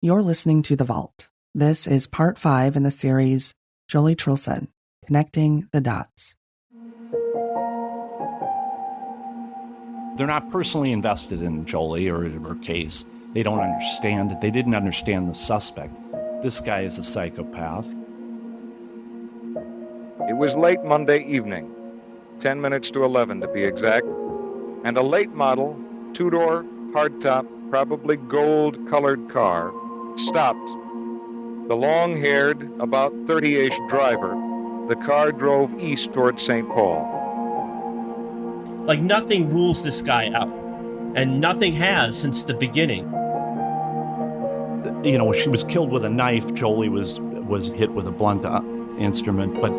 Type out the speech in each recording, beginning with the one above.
You're listening to The Vault. This is part 5 in the series Joli Truelson, Connecting the Dots. They're not personally invested in Joli or her case. They don't understand it. They didn't understand the suspect. This guy is a psychopath. It was late Monday evening, 10 minutes to 11 to be exact, and a late model, two-door, hardtop, probably gold-colored car stopped. The long-haired, about 30-ish driver, the car drove east toward St. Paul. Like, nothing rules this guy out, and nothing has since the beginning. You know, she was killed with a knife. Joli was hit with a blunt instrument. But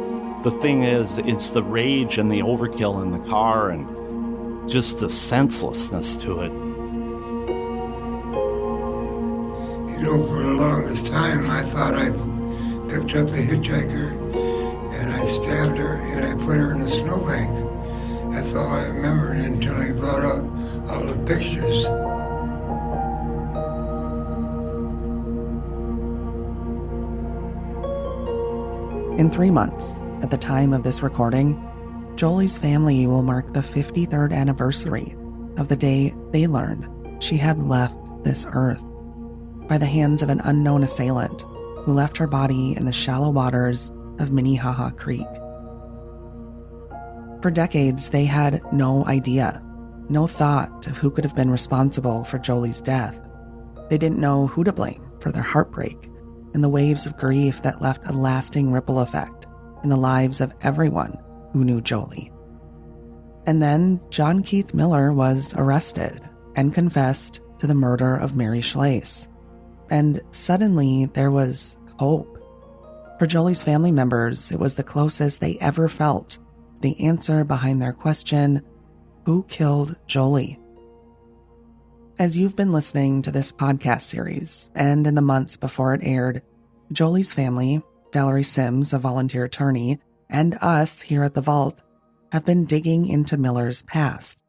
the thing is, it's the rage and the overkill in the car and just the senselessness to it. You know, for the longest time, I thought I picked up a hitchhiker and I stabbed her and I put her in a snowbank. That's all I remembered until he brought out all the pictures. In 3 months, at the time of this recording, Joli's family will mark the 53rd anniversary of the day they learned she had left this earth by the hands of an unknown assailant who left her body in the shallow waters of Minnehaha Creek. For decades, they had no idea, no thought of who could have been responsible for Joli's death. They didn't know who to blame for their heartbreak and the waves of grief that left a lasting ripple effect in the lives of everyone who knew Joli. And then John Keith Miller was arrested and confessed to the murder of Mary Schlase. And suddenly there was hope. For Joli's family members, it was the closest they ever felt to the answer behind their question, who killed Joli? As you've been listening to this podcast series, and in the months before it aired, Joli's family, Valerie Sims, a volunteer attorney, and us here at The Vault have been digging into Miller's past.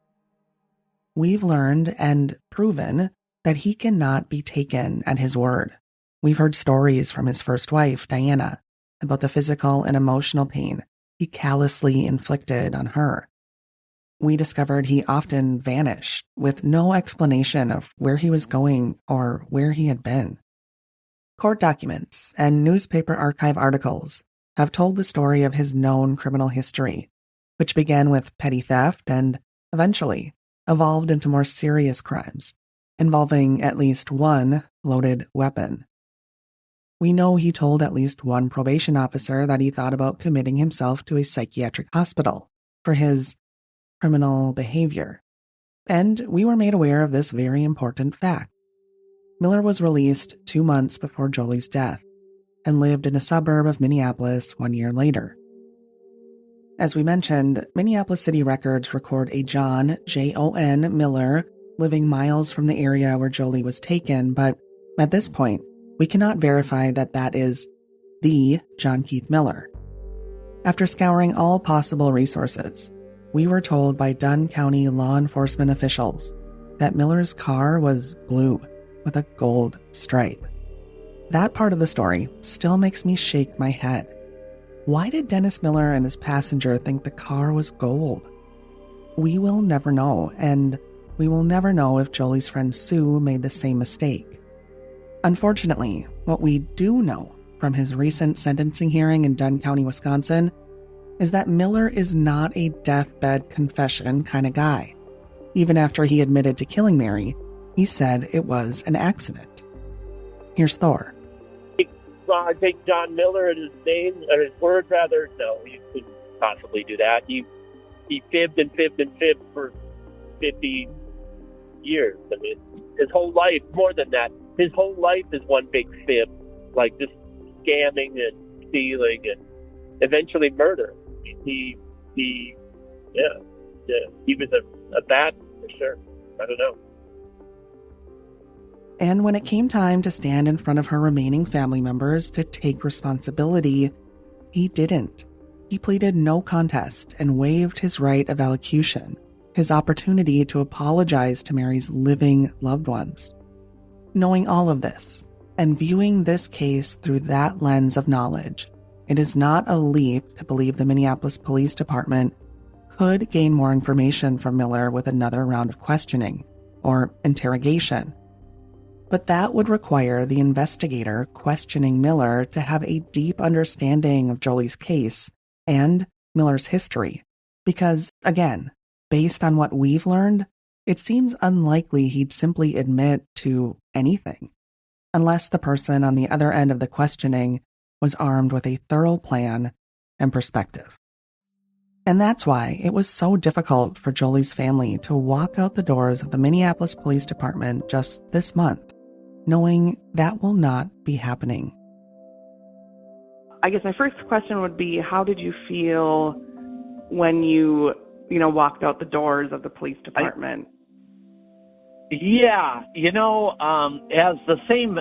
We've learned and proven that he cannot be taken at his word. We've heard stories from his first wife, Diana, about the physical and emotional pain he callously inflicted on her. We discovered he often vanished with no explanation of where he was going or where he had been. Court documents and newspaper archive articles have told the story of his known criminal history, which began with petty theft and eventually evolved into more serious crimes, involving at least one loaded weapon. We know he told at least one probation officer that he thought about committing himself to a psychiatric hospital for his criminal behavior. And we were made aware of this very important fact. Miller was released 2 months before Joli's death and lived in a suburb of Minneapolis 1 year later. As we mentioned, Minneapolis City records record a John, J-O-N, Miller living miles from the area where Joli was taken, but at this point, we cannot verify that that is the John Keith Miller. After scouring all possible resources, we were told by Dunn County law enforcement officials that Miller's car was blue with a gold stripe. That part of the story still makes me shake my head. Why did Dennis Miller and his passenger think the car was gold? We will never know, and we will never know if Joli's friend Sue made the same mistake. Unfortunately, what we do know from his recent sentencing hearing in Dunn County, Wisconsin, is that Miller is not a deathbed confession kind of guy. Even after he admitted to killing Mary, he said it was an accident. Here's Thor. I take John Miller at his name, or his word rather. No, you couldn't possibly do that. He fibbed and fibbed and fibbed for 50 years. I mean, his whole life, more than that, his whole life is one big fib, like just scamming and stealing and eventually murder. He was a bad for sure. I don't know. And when it came time to stand in front of her remaining family members to take responsibility, he didn't. He pleaded no contest and waived his right of allocution, his opportunity to apologize to Mary's living loved ones. Knowing all of this, And viewing this case through that lens of knowledge, it is not a leap to believe the Minneapolis Police Department could gain more information from Miller with another round of questioning or interrogation. But that would require the investigator questioning Miller to have a deep understanding of Joli's case and Miller's history. Because, again, based on what we've learned, it seems unlikely he'd simply admit to anything, unless the person on the other end of the questioning was armed with a thorough plan and perspective. And that's why it was so difficult for Joli's family to walk out the doors of the Minneapolis Police Department just this month, knowing that will not be happening. I guess my first question would be, how did you feel when you walked out the doors of the police department? Yeah, as the same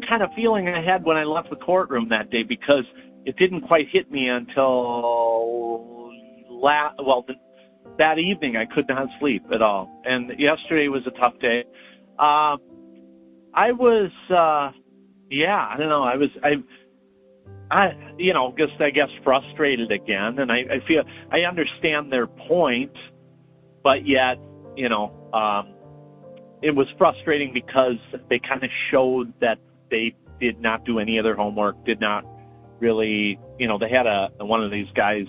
kind of feeling I had when I left the courtroom that day, because it didn't quite hit me until that evening. I could not sleep at all, and yesterday was a tough day. I was, I don't know. I guess frustrated again, and I feel I understand their point, but yet, it was frustrating because they kind of showed that they did not do any of their homework, did not really, they had one of these guys,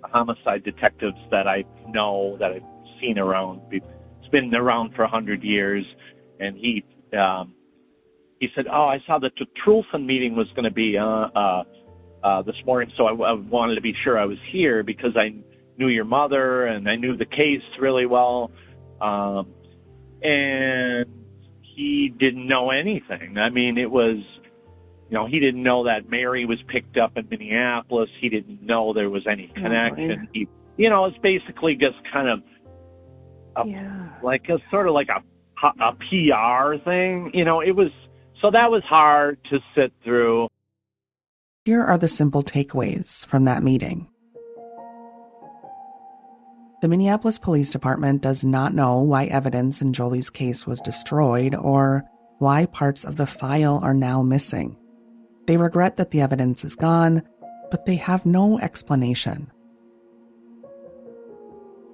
homicide detectives that I know, that I've seen around. It's been around for 100 years, and he said, I saw that the Truelson meeting was going to be this morning, so I wanted to be sure I was here because I knew your mother and I knew the case really well. And he didn't know anything. I mean, it was, he didn't know that Mary was picked up in Minneapolis. He didn't know there was any connection. He, it's basically just kind of like a sort of like a PR thing. It was, so that was hard to sit through. Here are the simple takeaways from that meeting. The Minneapolis Police Department does not know why evidence in Joli's case was destroyed or why parts of the file are now missing. They regret that the evidence is gone, but they have no explanation.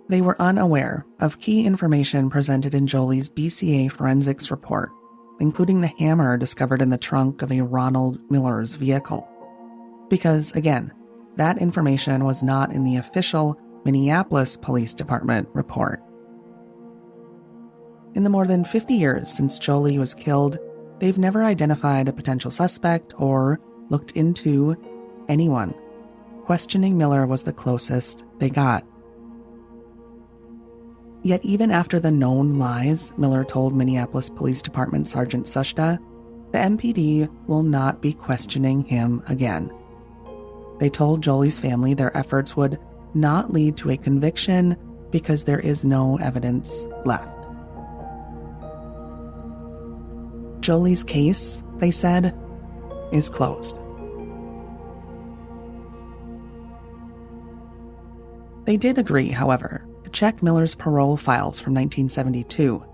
They were unaware of key information presented in Joli's BCA forensics report, including the hammer discovered in the trunk of a Ronald Miller's vehicle. Because, again, that information was not in the official Minneapolis Police Department report. In the more than 50 years since Joli was killed, they've never identified a potential suspect or looked into anyone. Questioning Miller was the closest they got. Yet even after the known lies Miller told Minneapolis Police Department Sergeant Sushta, the MPD will not be questioning him again. They told Joli's family their efforts would not lead to a conviction because there is no evidence left. Joli's case, they said, is closed. They did agree, however, to check Miller's parole files from 1972,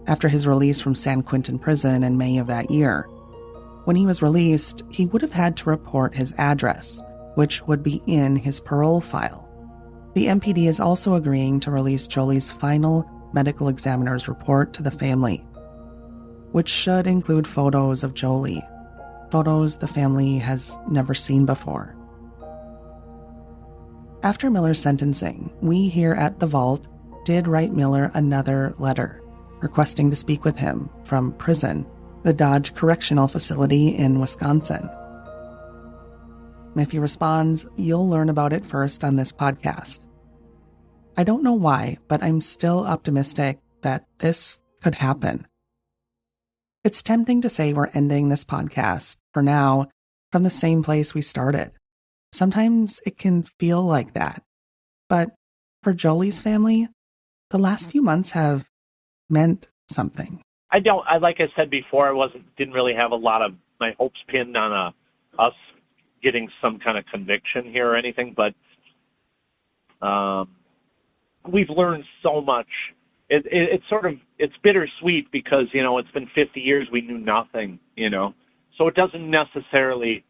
after his release from San Quentin Prison in May of that year. When he was released, he would have had to report his address, which would be in his parole file. The MPD is also agreeing to release Joli's final medical examiner's report to the family, which should include photos of Joli, photos the family has never seen before. After Miller's sentencing, we here at The Vault did write Miller another letter, requesting to speak with him from prison, the Dodge Correctional Facility in Wisconsin. If he responds, you'll learn about it first on this podcast. I don't know why, but I'm still optimistic that this could happen. It's tempting to say we're ending this podcast, for now, from the same place we started. Sometimes it can feel like that. But for Joli's family, the last few months have meant something. Like I said before, didn't really have a lot of my hopes pinned on us getting some kind of conviction here or anything, but we've learned so much. It's bittersweet because, it's been 50 years we knew nothing, So it doesn't necessarily,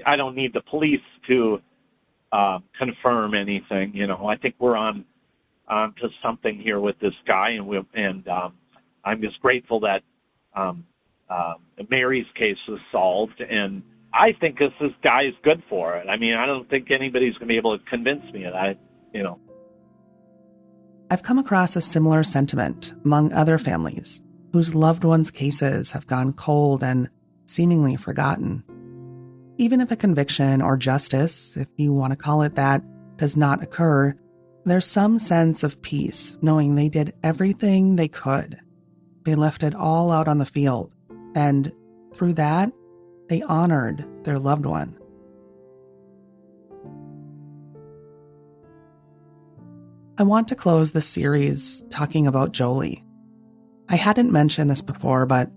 I don't need the police to confirm anything. I think we're on to something here with this guy, and I'm just grateful that Mary's case was solved, and I think this guy is good for it. I mean, I don't think anybody's going to be able to convince me of that, I've come across a similar sentiment among other families whose loved ones' cases have gone cold and seemingly forgotten. Even if a conviction or justice, if you want to call it that, does not occur, there's some sense of peace knowing they did everything they could. They left it all out on the field, and through that, they honored their loved one. I want to close this series talking about Joli. I hadn't mentioned this before, but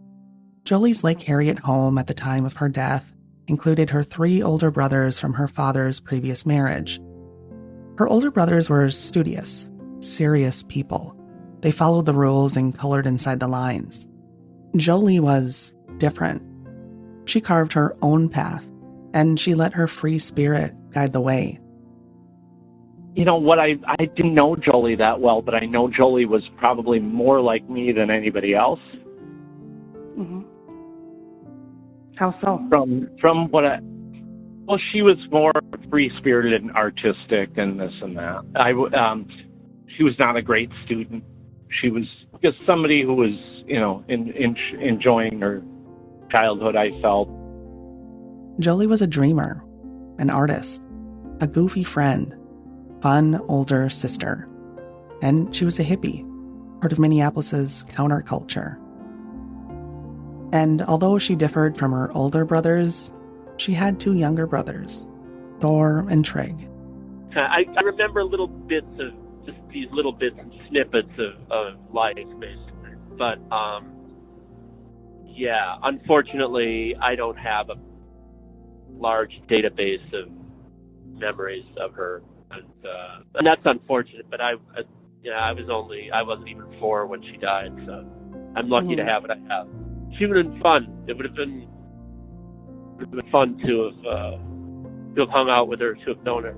Joli's Lake Harriet home at the time of her death included her 3 older brothers from her father's previous marriage. Her older brothers were studious, serious people. They followed the rules and colored inside the lines. Joli was different. She carved her own path, and she let her free spirit guide the way. I didn't know Joli that well, but I know Joli was probably more like me than anybody else. Mm-hmm. How so? From what she was more free-spirited and artistic and this and that. She was not a great student. She was just somebody who was, enjoying her childhood, I felt. Joli was a dreamer, an artist, a goofy friend, fun older sister. And she was a hippie, part of Minneapolis's counterculture. And although she differed from her older brothers, she had 2 younger brothers, Thor and Trig. I remember little bits of just these little bits and snippets of life, basically. But, unfortunately, I don't have a large database of memories of her. And that's unfortunate, but I wasn't even 4 when she died, so I'm lucky to have what I have. She would have been fun. It would have been fun to have hung out with her, to have known her.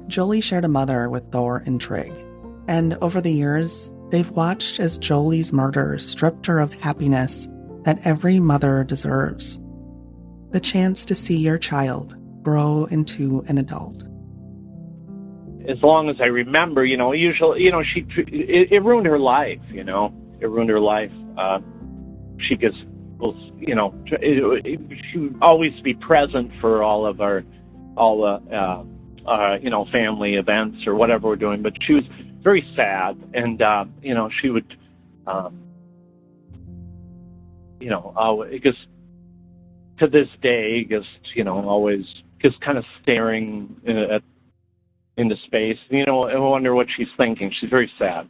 Joli shared a mother with Thor and Trig, and over the years, they've watched as Joli's murder stripped her of happiness that every mother deserves. The chance to see your child grow into an adult. As long as I remember, usually, it ruined her life, It ruined her life. She just was, she would always be present for all the family events or whatever we're doing, but she was very sad, and, she would, just to this day, always just kind of staring into space. I wonder what she's thinking. She's very sad.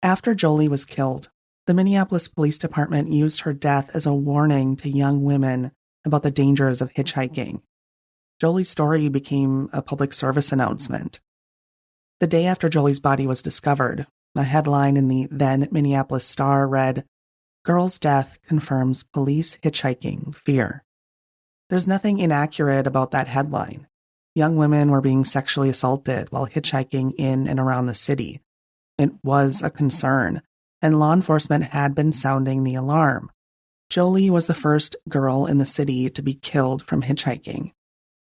After Joli was killed, the Minneapolis Police Department used her death as a warning to young women about the dangers of hitchhiking. Joli's story became a public service announcement. The day after Joli's body was discovered, a headline in the then Minneapolis Star read, "Girl's death confirms police hitchhiking fear." There's nothing inaccurate about that headline. Young women were being sexually assaulted while hitchhiking in and around the city. It was a concern, and law enforcement had been sounding the alarm. Joli was the first girl in the city to be killed from hitchhiking.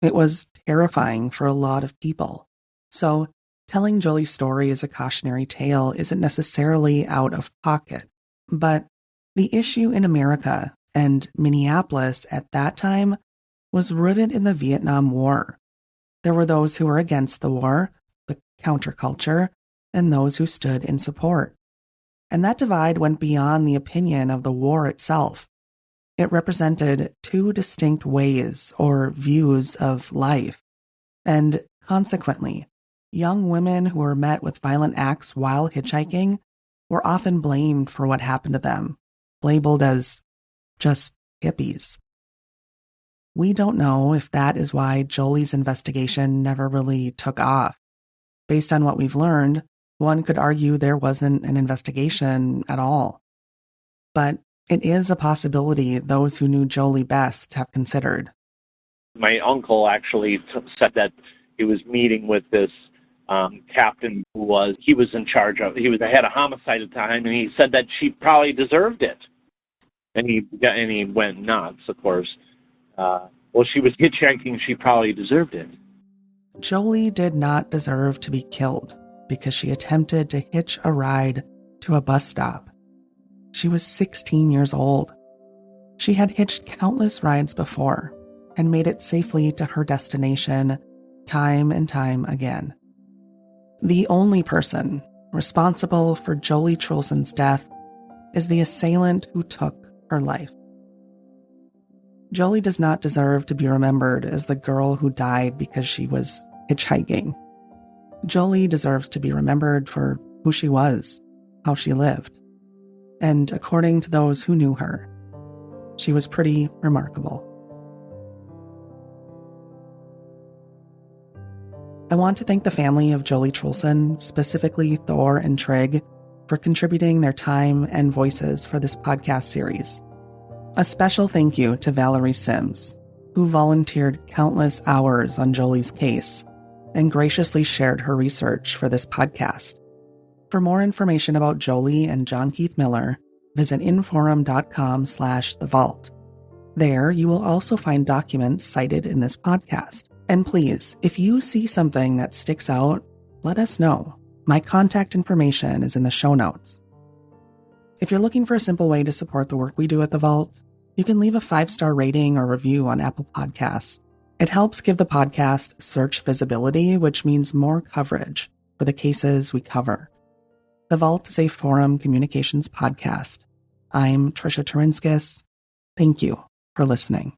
It was terrifying for a lot of people. So, telling Joli's story as a cautionary tale isn't necessarily out of pocket. But the issue in America and Minneapolis at that time was rooted in the Vietnam War. There were those who were against the war, the counterculture, and those who stood in support. And that divide went beyond the opinion of the war itself. It represented 2 distinct ways or views of life. And consequently, young women who were met with violent acts while hitchhiking were often blamed for what happened to them, labeled as just hippies. We don't know if that is why Joli's investigation never really took off. Based on what we've learned, one could argue there wasn't an investigation at all. But it is a possibility those who knew Joli best have considered. My uncle actually said that he was meeting with this captain who was in charge of, had a homicide at the time, and he said that she probably deserved it. And he went nuts, of course. Well, she was hitchhiking, she probably deserved it. Joli did not deserve to be killed because she attempted to hitch a ride to a bus stop. She was 16 years old. She had hitched countless rides before and made it safely to her destination time and time again. The only person responsible for Joli Truelson's death is the assailant who took her life. Joli does not deserve to be remembered as the girl who died because she was hitchhiking. Joli deserves to be remembered for who she was, how she lived. And according to those who knew her, she was pretty remarkable. I want to thank the family of Joli Truelson, specifically Thor and Trig, for contributing their time and voices for this podcast series. A special thank you to Valerie Sims, who volunteered countless hours on Joli's case and graciously shared her research for this podcast. For more information about Joli and John Keith Miller, visit inforum.com/thevault. There, you will also find documents cited in this podcast. And please, if you see something that sticks out, let us know. My contact information is in the show notes. If you're looking for a simple way to support the work we do at The Vault, you can leave a 5-star rating or review on Apple Podcasts. It helps give the podcast search visibility, which means more coverage for the cases we cover. The Vault is a Forum Communications podcast. I'm Trisha Turinskis. Thank you for listening.